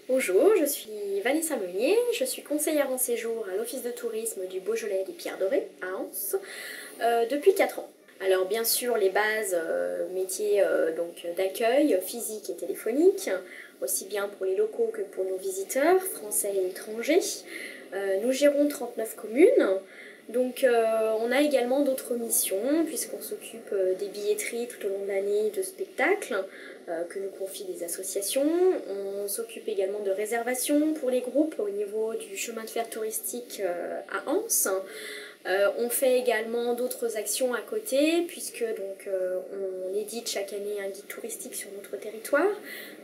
Bonjour, je suis Vanessa Meunier, je suis conseillère en séjour à l'Office de tourisme du Beaujolais des Pierres Dorées à Anse depuis 4 ans. Alors bien sûr les bases métiers d'accueil physique et téléphonique, aussi bien pour les locaux que pour nos visiteurs, français et étrangers. Nous gérons 39 communes. Donc on a également d'autres missions puisqu'on s'occupe des billetteries tout au long de l'année de spectacles que nous confient des associations. On s'occupe également de réservations pour les groupes au niveau du chemin de fer touristique à Anse. On fait également d'autres actions à côté puisque on édite chaque année un guide touristique sur notre territoire.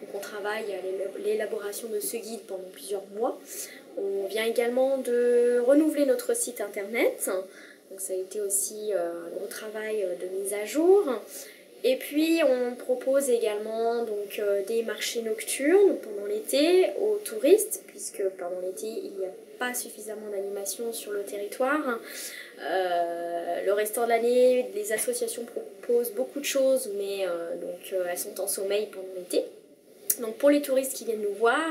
Donc on travaille à l'élaboration de ce guide pendant plusieurs mois. On vient également de renouveler notre site internet, donc ça a été aussi un gros travail de mise à jour. Et puis on propose également des marchés nocturnes pendant l'été aux touristes, puisque pendant l'été il n'y a pas suffisamment d'animation sur le territoire. Le restant de l'année, les associations proposent beaucoup de choses, mais elles sont en sommeil pendant l'été. Donc pour les touristes qui viennent nous voir,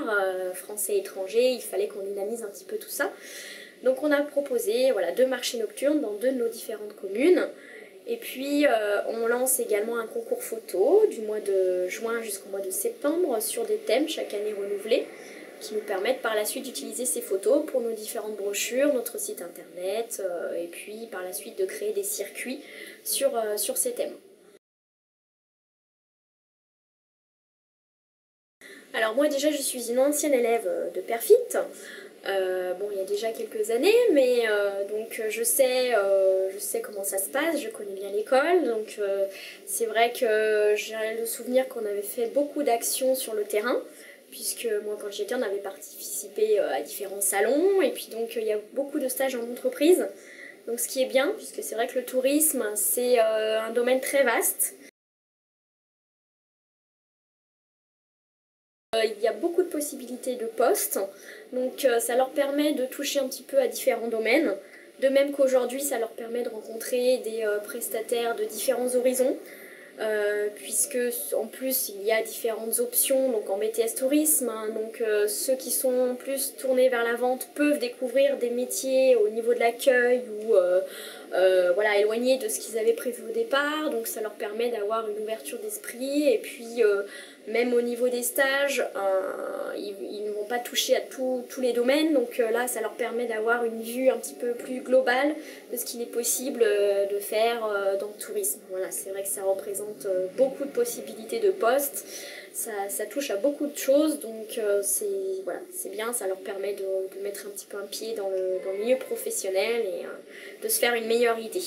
français et étrangers, il fallait qu'on dynamise un petit peu tout ça. Donc on a proposé 2 marchés nocturnes dans 2 de nos différentes communes. Et puis on lance également un concours photo du mois de juin jusqu'au mois de septembre sur des thèmes chaque année renouvelés qui nous permettent par la suite d'utiliser ces photos pour nos différentes brochures, notre site internet et puis par la suite de créer des circuits sur ces thèmes. Alors moi déjà je suis une ancienne élève de Perfit, il y a déjà quelques années, mais je sais comment ça se passe, je connais bien l'école, donc c'est vrai que j'ai le souvenir qu'on avait fait beaucoup d'actions sur le terrain, puisque moi quand j'étais on avait participé à différents salons, et puis donc il y a beaucoup de stages en entreprise, donc ce qui est bien, puisque c'est vrai que le tourisme c'est un domaine très vaste. Il y a beaucoup de possibilités de postes, donc ça leur permet de toucher un petit peu à différents domaines, de même qu'aujourd'hui ça leur permet de rencontrer des prestataires de différents horizons, puisque en plus il y a différentes options donc en BTS tourisme, hein, ceux qui sont plus tournés vers la vente peuvent découvrir des métiers au niveau de l'accueil ou éloignés de ce qu'ils avaient prévu au départ, donc ça leur permet d'avoir une ouverture d'esprit, et puis même au niveau des stages, ils ne vont pas toucher à tous les domaines, donc là ça leur permet d'avoir une vue un petit peu plus globale de ce qu'il est possible de faire dans le tourisme. Voilà, c'est vrai que ça représente beaucoup de possibilités de postes, ça touche à beaucoup de choses, donc c'est bien, ça leur permet de mettre un petit peu un pied dans le milieu professionnel et de se faire une meilleure idée.